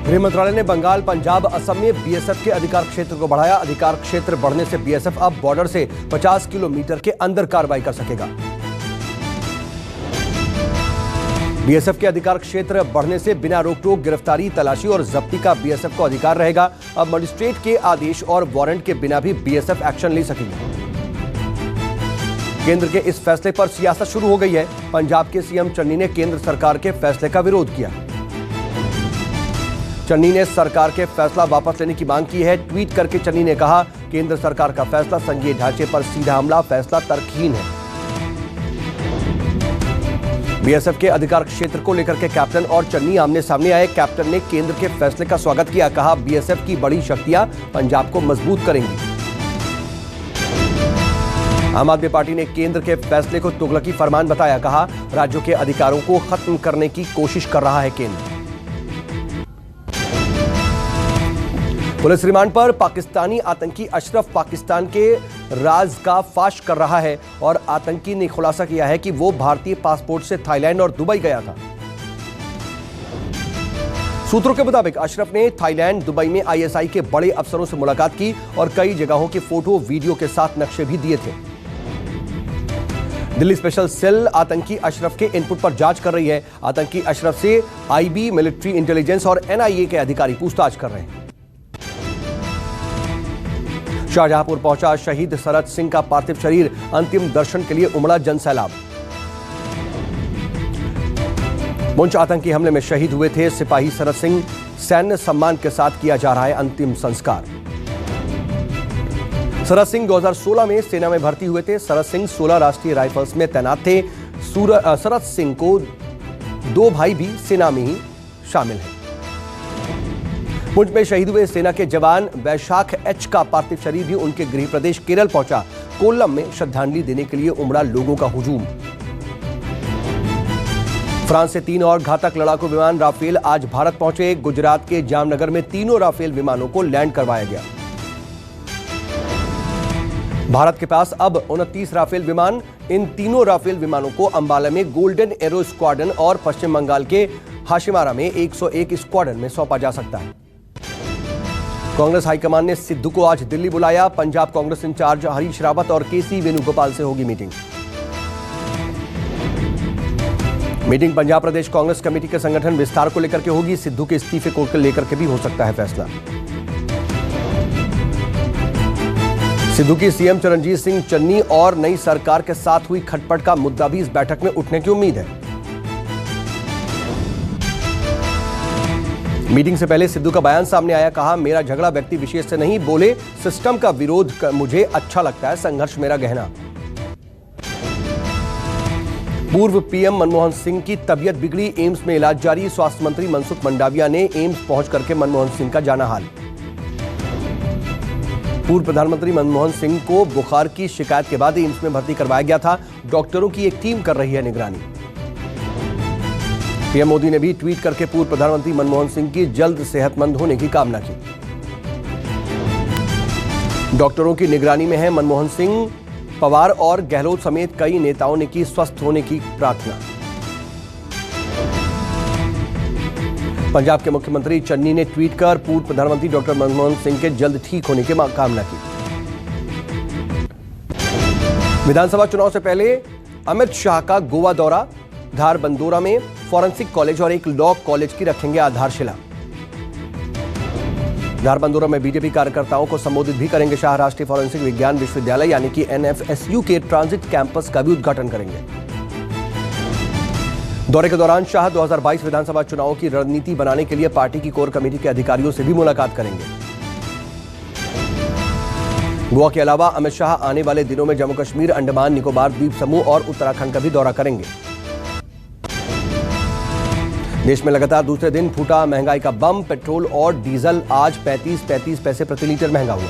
गृह मंत्रालय ने बंगाल, पंजाब, असम में बीएसएफ के अधिकार क्षेत्र को बढ़ाया। अधिकार क्षेत्र बढ़ने से बीएसएफ अब बॉर्डर से 50 किलोमीटर के अंदर कार्रवाई कर सकेगा। बीएसएफ के अधिकार क्षेत्र बढ़ने से बिना रोक-टोक गिरफ्तारी, तलाशी और जब्ती का बीएसएफ को अधिकार रहेगा। अब मजिस्ट्रेट के आदेश और वारंट के बिना भी बीएसएफ एक्शन ले सकेगी। केंद्र के इस फैसले पर सियासत शुरू हो गई है। पंजाब के सीएम चन्नी ने केंद्र सरकार के फैसले का विरोध किया। चन्नी ने सरकार के फैसला वापस लेने की मांग की है। ट्वीट करके चन्नी ने कहा, केंद्र सरकार का फैसला संघीय ढांचे पर सीधा हमला, फैसला तर्कहीन है। बीएसएफ के अधिकार क्षेत्र को लेकर के कैप्टन और चन्नी आमने सामने आए। कैप्टन ने केंद्र के फैसले का स्वागत किया, कहा बीएसएफ की बड़ी शक्तियां पंजाब को मजबूत करेंगी। आम आदमी पार्टी ने केंद्र के फैसले को तुगलकी फरमान बताया, कहा राज्यों के अधिकारों को खत्म करने की कोशिश कर रहा है केंद्र। पुलिस रिमांड पर पाकिस्तानी आतंकी अशरफ पाकिस्तान के राज का फाश कर रहा है और आतंकी ने खुलासा किया है कि वो भारतीय पासपोर्ट से थाईलैंड और दुबई गया था। सूत्रों के मुताबिक अशरफ ने थाईलैंड, दुबई में आईएसआई के बड़े अफसरों से मुलाकात की और कई जगहों के फोटो, वीडियो के साथ नक्शे भी दिए थे। दिल्ली स्पेशल सेल आतंकी अशरफ के इनपुट पर जांच कर रही है। आतंकी अशरफ से आईबी, मिलिट्री इंटेलिजेंस और एनआईए के अधिकारी पूछताछ कर रहे हैं। शाहजहांपुर पहुंचा शहीद शरद सिंह का पार्थिव शरीर, अंतिम दर्शन के लिए उमड़ा जनसैलाब। पुंछ आतंकी हमले में शहीद हुए थे सिपाही शरद सिंह, सैन्य सम्मान के साथ किया जा रहा है अंतिम संस्कार। शरद सिंह 2016 में सेना में भर्ती हुए थे। शरद सिंह 16 राष्ट्रीय राइफल्स में तैनात थे। शरद सिंह को 2 भाई भी सेना में ही शामिल हैं। पुंछ में शहीद हुए सेना के जवान वैशाख एच का पार्थिव शरीर भी उनके गृह प्रदेश केरल पहुंचा। कोल्लम में श्रद्धांजलि देने के लिए उमड़ा लोगों का हुजूम। फ्रांस से 3 और घातक लड़ाकू विमान राफेल आज भारत पहुंचे। गुजरात के जामनगर में तीनों राफेल विमानों को लैंड करवाया गया। भारत के पास अब 29 राफेल विमान। इन तीनों राफेल विमानों को अंबाला में गोल्डन एरो स्क्वाड्रन और पश्चिम बंगाल के हाशिमारा में 101 स्क्वाड्रन में सौंपा जा सकता है। कांग्रेस हाईकमान ने सिद्धू को आज दिल्ली बुलाया। पंजाब कांग्रेस इंचार्ज हरीश रावत और केसी वेणुगोपाल से होगी मीटिंग। पंजाब प्रदेश कांग्रेस कमेटी के संगठन विस्तार को लेकर के होगी। सिद्धू के इस्तीफे को लेकर के भी हो सकता है फैसला। सिद्धू की सीएम चरणजीत सिंह चन्नी और नई सरकार के साथ हुई खटपट का मुद्दा भी इस बैठक में उठने की उम्मीद है। मीटिंग से पहले सिद्धू का बयान सामने आया, कहा मेरा झगड़ा व्यक्ति विशेष से नहीं, बोले सिस्टम का विरोध मुझे अच्छा लगता है, संघर्ष मेरा गहना। पूर्व पीएम मनमोहन सिंह की तबीयत बिगड़ी, एम्स में इलाज जारी। स्वास्थ्य मंत्री मनसुख मंडाविया ने एम्स पहुंच करके मनमोहन सिंह का जाना हाल। पूर्व प्रधानमंत्री मनमोहन सिंह को बुखार की शिकायत के बाद एम्स में भर्ती करवाया गया था। डॉक्टरों की एक टीम कर रही है निगरानी। पीएम मोदी ने भी ट्वीट करके पूर्व प्रधानमंत्री मनमोहन सिंह की जल्द सेहतमंद होने की कामना की। डॉक्टरों की निगरानी में है मनमोहन सिंह। पवार और गहलोत समेत कई नेताओं ने की स्वस्थ होने की प्रार्थना। पंजाब के मुख्यमंत्री चन्नी ने ट्वीट कर पूर्व प्रधानमंत्री डॉक्टर मनमोहन सिंह के जल्द ठीक होने की कामना की। विधानसभा चुनाव से पहले अमित शाह का गोवा दौरा। धारबंदोरा में फॉरेंसिक कॉलेज और एक लॉ कॉलेज की रखेंगे आधारशिला। धारबंदोरा में बीजेपी कार्यकर्ताओं को संबोधित भी करेंगे शाह। राष्ट्रीय फॉरेंसिक विज्ञान विश्वविद्यालय यानी कि एनएफएसयू के ट्रांजिट कैंपस का भी उद्घाटन करेंगे। दौरे के दौरान शाह 2022 विधानसभा चुनावों की रणनीति बनाने के लिए पार्टी की कोर कमेटी के अधिकारियों से भी मुलाकात करेंगे। गोवा के अलावा अमित शाह आने वाले दिनों में जम्मू कश्मीर, अंडमान निकोबार द्वीप समूह और उत्तराखंड का भी दौरा करेंगे। देश में लगातार दूसरे दिन फूटा महंगाई का बम। पेट्रोल और डीजल आज 35 पैसे प्रति लीटर महंगा हुआ।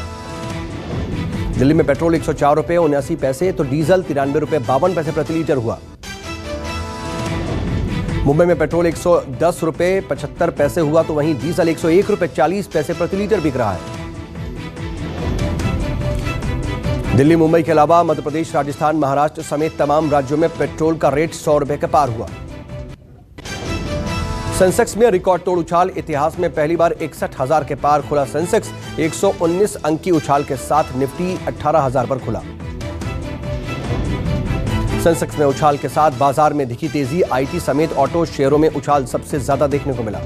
दिल्ली में पेट्रोल 104 रुपए 79 पैसे तो डीजल 93 रुपए 52 पैसे प्रति लीटर हुआ। मुंबई में पेट्रोल 110 रुपए 75 पैसे हुआ तो वहीं डीजल 101 रुपए 40 पैसे प्रति लीटर बिक रहा है। दिल्ली, मुंबई के अलावा मध्य प्रदेश, राजस्थान, महाराष्ट्र समेत तमाम राज्यों में पेट्रोल का रेट 100 रुपए के पार हुआ। सेंसेक्स में रिकॉर्ड तोड़ उछाल, इतिहास में पहली बार 61,000 के पार खुला सेंसेक्स। 119 अंक की उछाल के साथ निफ्टी 18,000 पर खुला। सेंसेक्स में उछाल के साथ बाजार में दिखी तेजी, आईटी समेत ऑटो शेयरों में उछाल सबसे ज्यादा देखने को मिला।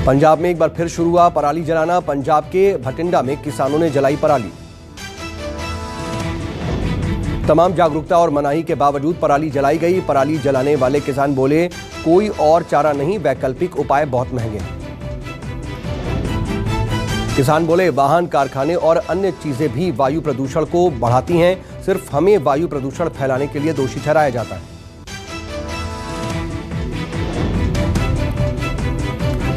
पंजाब में एक बार फिर शुरू हुआ पराली जलाना, पंजाब के भटिंडा में किसानों ने जलाई पराली। तमाम जागरूकता और मनाही के बावजूद पराली जलाई गई। पराली जलाने वाले किसान बोले, कोई और चारा नहीं, वैकल्पिक उपाय बहुत महंगे हैं। किसान बोले, वाहन, कारखाने और अन्य चीजें भी वायु प्रदूषण को बढ़ाती हैं, सिर्फ हमें वायु प्रदूषण फैलाने के लिए दोषी ठहराया जाता है।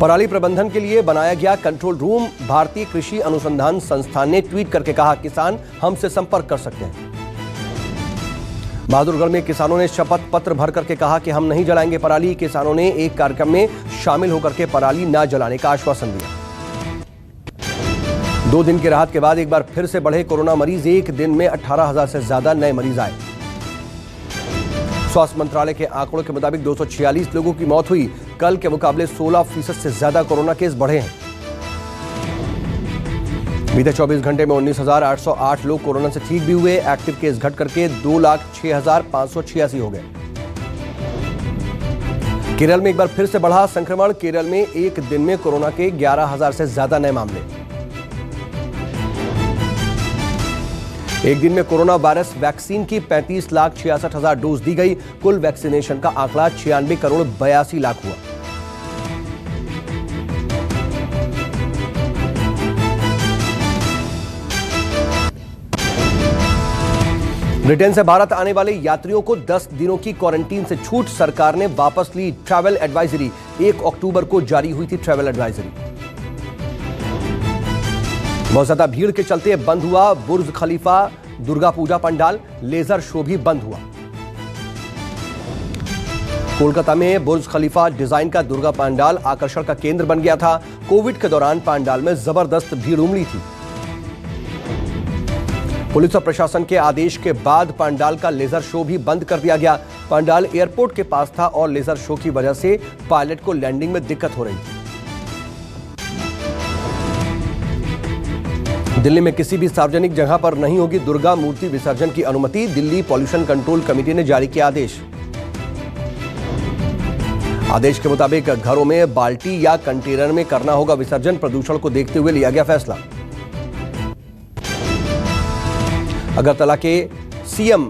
पराली प्रबंधन के लिए बनाया गया कंट्रोल रूम, भारतीय कृषि अनुसंधान संस्थान ने ट्वीट करके कहा, किसान हमसे संपर्क कर सकते हैं। बहादुरगढ़ में किसानों ने शपथ पत्र भर करके कहा कि हम नहीं जलाएंगे पराली। किसानों ने एक कार्यक्रम में शामिल होकर के पराली न जलाने का आश्वासन दिया। 2 दिन की राहत के बाद एक बार फिर से बढ़े कोरोना मरीज, एक दिन में 18,000 से ज्यादा नए मरीज आए। स्वास्थ्य मंत्रालय के आंकड़ों के मुताबिक 246 लोगों की मौत हुई। कल के मुकाबले 16% से ज्यादा कोरोना केस बढ़े हैं। बीते 24 घंटे में 19,808 लोग कोरोना से ठीक भी हुए। एक्टिव केस घट करके 2,06,586 हो गए। केरल में एक बार फिर से बढ़ा संक्रमण। केरल में एक दिन में कोरोना के 11,000 से ज्यादा नए मामले। एक दिन में कोरोना वायरस वैक्सीन की 35,66,000 डोज दी गई। कुल वैक्सीनेशन का आंकड़ा 96,82,00,000 हुआ। ब्रिटेन से भारत आने वाले यात्रियों को 10 दिनों की क्वारंटीन से छूट, सरकार ने वापस ली ट्रैवल एडवाइजरी। 1 अक्टूबर को जारी हुई थी ट्रैवल एडवाइजरी। बहुत ज्यादा भीड़ के चलते बंद हुआ बुर्ज खलीफा दुर्गा पूजा पंडाल, लेजर शो भी बंद हुआ। कोलकाता में बुर्ज खलीफा डिजाइन का दुर्गा पंडाल आकर्षण का केंद्र बन गया था। कोविड के दौरान पंडाल में जबरदस्त भीड़ उमड़ी थी। पुलिस और प्रशासन के आदेश के बाद पंडाल का लेजर शो भी बंद कर दिया गया। पंडाल एयरपोर्ट के पास था और लेजर शो की वजह से पायलट को लैंडिंग में दिक्कत हो रही थी। दिल्ली में किसी भी सार्वजनिक जगह पर नहीं होगी दुर्गा मूर्ति विसर्जन की अनुमति। दिल्ली पॉल्यूशन कंट्रोल कमेटी ने जारी किया आदेश। आदेश के मुताबिक घरों में बाल्टी या कंटेनर में करना होगा विसर्जन। प्रदूषण को देखते हुए लिया गया फैसला। अगरतला के सीएम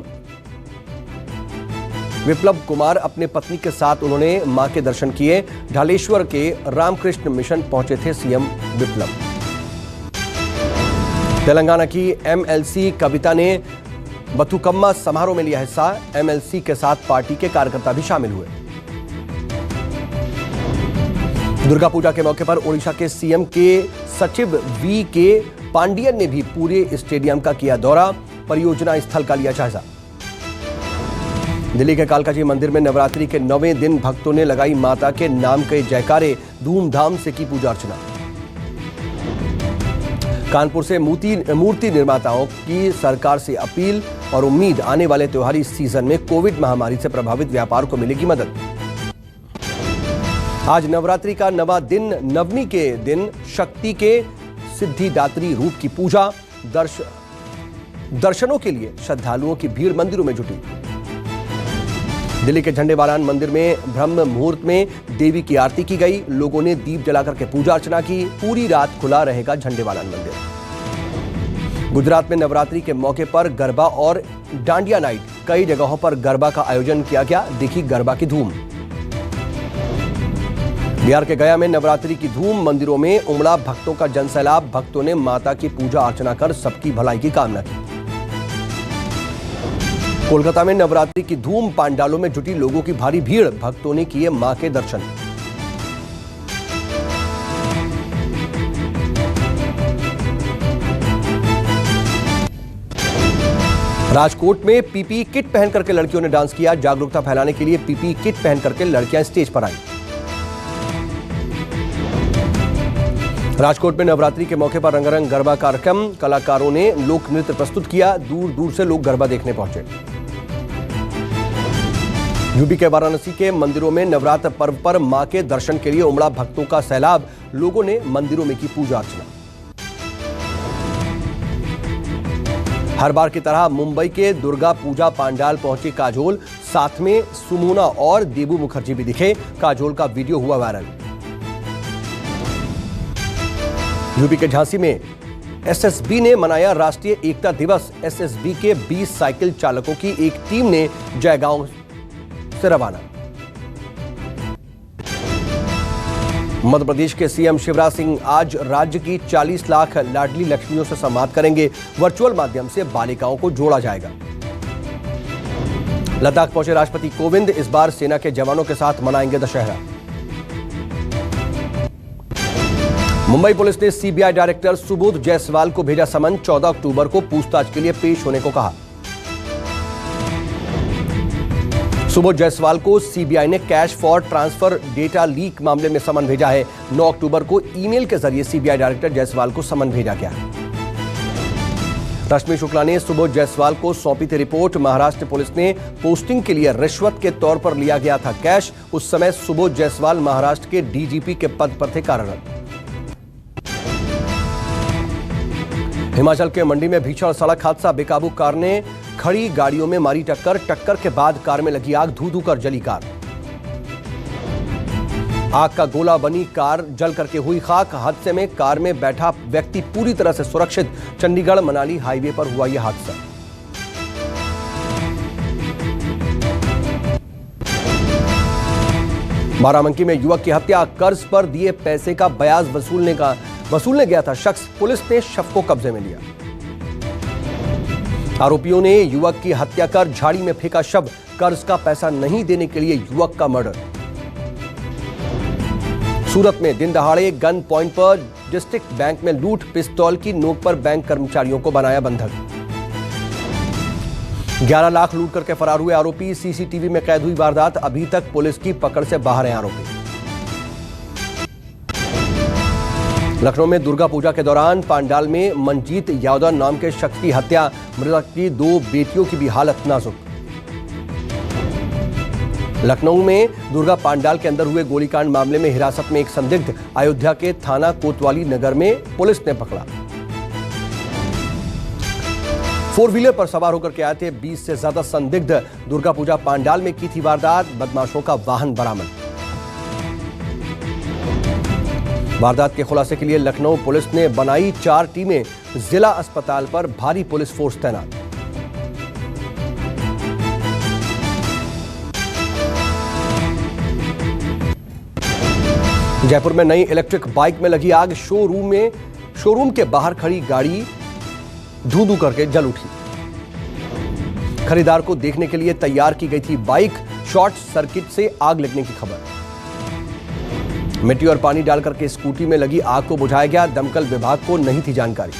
विप्लव कुमार अपने पत्नी के साथ उन्होंने मां के दर्शन किए। ढालेश्वर के रामकृष्ण मिशन पहुंचे थे सीएम विप्लव। तेलंगाना की एमएलसी कविता ने बथुकम्मा समारोह में लिया हिस्सा। एमएलसी के साथ पार्टी के कार्यकर्ता भी शामिल हुए। दुर्गा पूजा के मौके पर ओडिशा के सीएम के सचिव वी के पांडियन ने भी पूरे स्टेडियम का किया दौरा, परियोजना स्थल का लिया जायजा। दिल्ली के कालकाजी मंदिर में नवरात्रि के 9वें दिन भक्तों ने लगाई माता के नाम के जयकारे, धूमधाम से की पूजा अर्चना। कानपुर से मूर्ति निर्माताओं की सरकार से अपील और उम्मीद, आने वाले त्योहारी सीजन में कोविड महामारी से प्रभावित व्यापार को मिलेगी मदद। आज नवरात्रि का 9वां दिन, नवमी के दिन शक्ति के सिद्धिदात्री रूप की पूजा। दर्शनों के लिए श्रद्धालुओं की भीड़ मंदिरों में जुटी। दिल्ली के झंडेवालान मंदिर में ब्रह्म मुहूर्त में देवी की आरती की गई। लोगों ने दीप जलाकर के पूजा अर्चना की। पूरी रात खुला रहेगा झंडेवालान मंदिर। गुजरात में नवरात्रि के मौके पर गरबा और डांडिया नाइट, कई जगहों पर गरबा का आयोजन किया गया। देखी गरबा की धूम। बिहार के गया में नवरात्रि की धूम, मंदिरों में उमड़ा भक्तों का जनसैलाब। भक्तों ने माता की पूजा अर्चना कर सबकी भलाई की कामना की। कोलकाता में नवरात्रि की धूम, पंडालों में जुटी लोगों की भारी भीड़। भक्तों ने किए मां के दर्शन। राजकोट में पीपीई किट पहन करके लड़कियों ने डांस किया। जागरूकता फैलाने के लिए पीपीई किट पहन करके लड़कियां स्टेज पर आईं। राजकोट में नवरात्रि के मौके पर रंगारंग गरबा कार्यक्रम, कलाकारों ने लोक नृत्य प्रस्तुत किया। दूर दूर से लोग गरबा देखने पहुंचे। यूपी के वाराणसी के मंदिरों में नवरात्र पर्व पर मां के दर्शन के लिए उमड़ा भक्तों का सैलाब। लोगों ने मंदिरों में की पूजा अर्चना। हर बार की तरह मुंबई के दुर्गा पूजा पंडाल पहुंची काजोल, साथ में सुमोना और देबू मुखर्जी भी दिखे। काजोल का वीडियो हुआ वायरल। यूपी के झांसी में एसएसबी ने मनाया राष्ट्रीय एकता दिवस। एसएसबी के 20 साइकिल चालकों की एक टीम ने जयगांव से रवाना। मध्य प्रदेश के सीएम शिवराज सिंह आज राज्य की 40 लाख लाडली लक्ष्मियों से संवाद करेंगे। वर्चुअल माध्यम से बालिकाओं को जोड़ा जाएगा। लद्दाख पहुंचे राष्ट्रपति कोविंद इस बार सेना के जवानों के साथ मनाएंगे दशहरा। मुंबई पुलिस ने सीबीआई डायरेक्टर सुबोध जायसवाल को भेजा समन। 14 अक्टूबर को पूछताछ के लिए पेश होने को कहा। सुबोध जायसवाल को सीबीआई ने cash for transfer data leak मामले में समन भेजा है। 9 अक्टूबर को ईमेल के जरिए सीबीआई डायरेक्टर जायसवाल को समन भेजा गया। रश्मि शुक्ला ने सुबोध जायसवाल को सौंपी थी रिपोर्ट। महाराष्ट्र पुलिस ने पोस्टिंग के लिए रिश्वत के तौर पर लिया गया था कैश। उस समय सुबोध जायसवाल महाराष्ट्र के डीजीपी के पद पर थे कार्यरत। हिमाचल के मंडी में भीषण सड़क हादसा। बेकाबू कार ने खड़ी गाड़ियों में मारी टक्कर। टक्कर के बाद कार में लगी आग। धू धू कर जली कार। आग का गोला बनी कार जल करके हुई खाक। हादसे में कार में बैठा व्यक्ति पूरी तरह से सुरक्षित। चंडीगढ़ मनाली हाईवे पर हुआ यह हादसा। बाराबंकी में युवक की हत्या। कर्ज पर दिए पैसे का ब्याज वसूलने गया था शख्स। पुलिस ने शव को कब्जे में लिया। आरोपियों ने युवक की हत्या कर झाड़ी में फेंका शव। कर्ज का पैसा नहीं देने के लिए युवक का मर्डर। सूरत में दिन दहाड़े गन पॉइंट पर डिस्ट्रिक्ट बैंक में लूट। पिस्तौल की नोक पर बैंक कर्मचारियों को बनाया बंधक। 11 लाख लूट करके फरार हुए आरोपी। सीसीटीवी में कैद हुई वारदात। अभी तक पुलिस की पकड़ से बाहर हैं आरोपी। लखनऊ में दुर्गा पूजा के दौरान पंडाल में मंजीत यादव नाम के शख्स की हत्या। मृतक की 2 बेटियों की भी हालत नाजुक। लखनऊ में दुर्गा पंडाल के अंदर हुए गोलीकांड मामले में हिरासत में एक संदिग्ध अयोध्या के थाना कोतवाली नगर में पुलिस ने पकड़ा। 4 व्हीलर पर सवार होकर के आए थे 20 से ज्यादा संदिग्ध। दुर्गा पूजा पंडाल में की थी वारदात। बदमाशों का वाहन बरामद। वारदात के खुलासे के लिए लखनऊ पुलिस ने बनाई 4 टीमें। जिला अस्पताल पर भारी पुलिस फोर्स तैनात। जयपुर में नई इलेक्ट्रिक बाइक में लगी आग। शोरूम के बाहर खड़ी गाड़ी धू धू करके जल उठी। खरीदार को देखने के लिए तैयार की गई थी बाइक। शॉर्ट सर्किट से आग लगने की खबर। मिट्टी और पानी डालकर के स्कूटी में लगी आग को बुझाया गया। दमकल विभाग को नहीं थी जानकारी।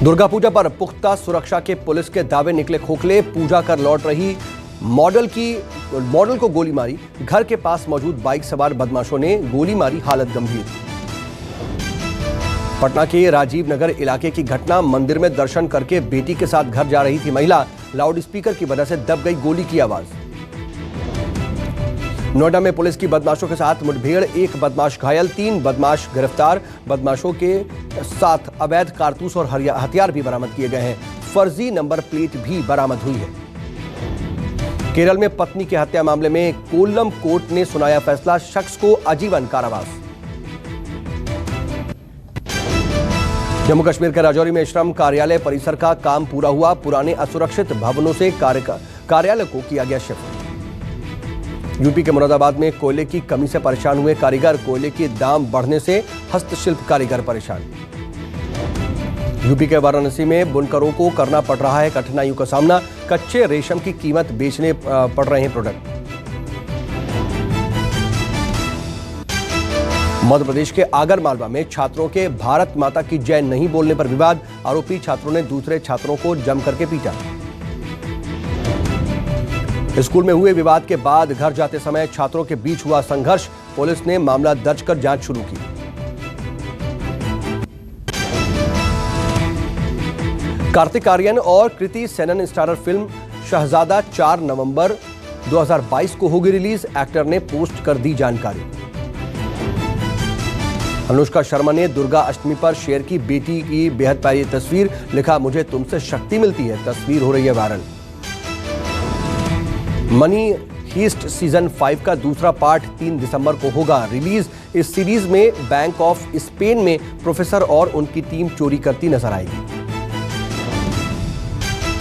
दुर्गा पूजा पर पुख्ता सुरक्षा के पुलिस के दावे निकले खोखले। पूजा कर लौट रही मॉडल को गोली मारी। घर के पास मौजूद बाइक सवार बदमाशों ने गोली मारी। हालत गंभीर। पटना के राजीव नगर इलाके की घटना। मंदिर में दर्शन करके बेटी के साथ घर जा रही थी महिला। लाउडस्पीकर की वजह से दब गई गोली की आवाज। नोएडा में पुलिस की बदमाशों के साथ मुठभेड़। 1 बदमाश घायल, 3 बदमाश गिरफ्तार। बदमाशों के साथ अवैध कारतूस और हथियार भी बरामद किए गए हैं। फर्जी नंबर प्लेट भी बरामद हुई है। केरल में पत्नी की हत्या मामले में कोल्लम कोर्ट ने सुनाया फैसला। शख्स को आजीवन कारावास। जम्मू कश्मीर के राजौरी में श्रम कार्यालय परिसर का काम पूरा हुआ। पुराने असुरक्षित भवनों से कार्यालय को किया गया शिफ्ट। यूपी के मुरादाबाद में कोयले की कमी से परेशान हुए कारीगर। कोयले के दाम बढ़ने से हस्तशिल्प कारीगर परेशान। यूपी के वाराणसी में बुनकरों को करना पड़ रहा है कठिनाइयों का सामना। कच्चे रेशम की कीमत बेचने पड़ रहे हैं प्रोडक्ट। मध्य प्रदेश के आगरमालवा में छात्रों के भारत माता की जय नहीं बोलने पर विवाद। आरोपी छात्रों ने दूसरे छात्रों को जम करके पीटा। स्कूल में हुए विवाद के बाद घर जाते समय छात्रों के बीच हुआ संघर्ष। पुलिस ने मामला दर्ज कर जांच शुरू की। कार्तिक आर्यन और कृति सेनन स्टारर फिल्म शहजादा 4 नवंबर 2022 को होगी रिलीज। एक्टर ने पोस्ट कर दी जानकारी। अनुष्का शर्मा ने दुर्गा अष्टमी पर शेयर की बेटी की बेहद प्यारी तस्वीर। लिखा, मुझे तुमसे शक्ति मिलती है। तस्वीर हो रही है वायरल। मनी हीस्ट सीजन 5 का दूसरा पार्ट 3 दिसंबर को होगा रिलीज। इस सीरीज में बैंक ऑफ स्पेन में प्रोफेसर और उनकी टीम चोरी करती नजर आएगी।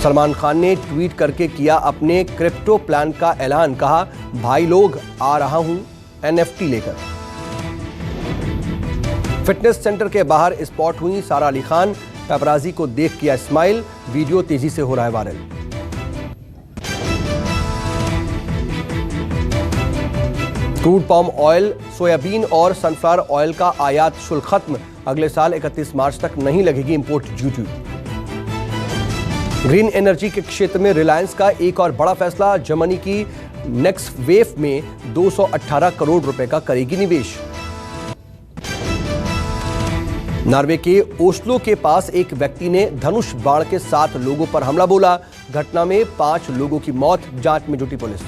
सलमान खान ने ट्वीट करके किया अपने क्रिप्टो प्लान का ऐलान। कहा, भाई लोग आ रहा हूं NFT लेकर। फिटनेस सेंटर के बाहर स्पॉट हुई सारा अली खान। पेपराजी को देख किया स्माइल। वीडियो तेजी से हो रहा है viral. Crude palm oil, soybean और सनफ्लावर ऑयल का आयात शुल्क खत्म। अगले साल 31 मार्च तक नहीं लगेगी इंपोर्ट ड्यूटी। ग्रीन एनर्जी के क्षेत्र में रिलायंस का एक और बड़ा फैसला। जर्मनी की नेक्स्ट वेव में 218 करोड़ रुपए का करेगी निवेश। नॉर्वे के ओस्लो के पास एक व्यक्ति ने धनुष बाण के साथ लोगों पर हमला बोला। घटना में 5 लोगों की मौत। जांच में जुटी पुलिस।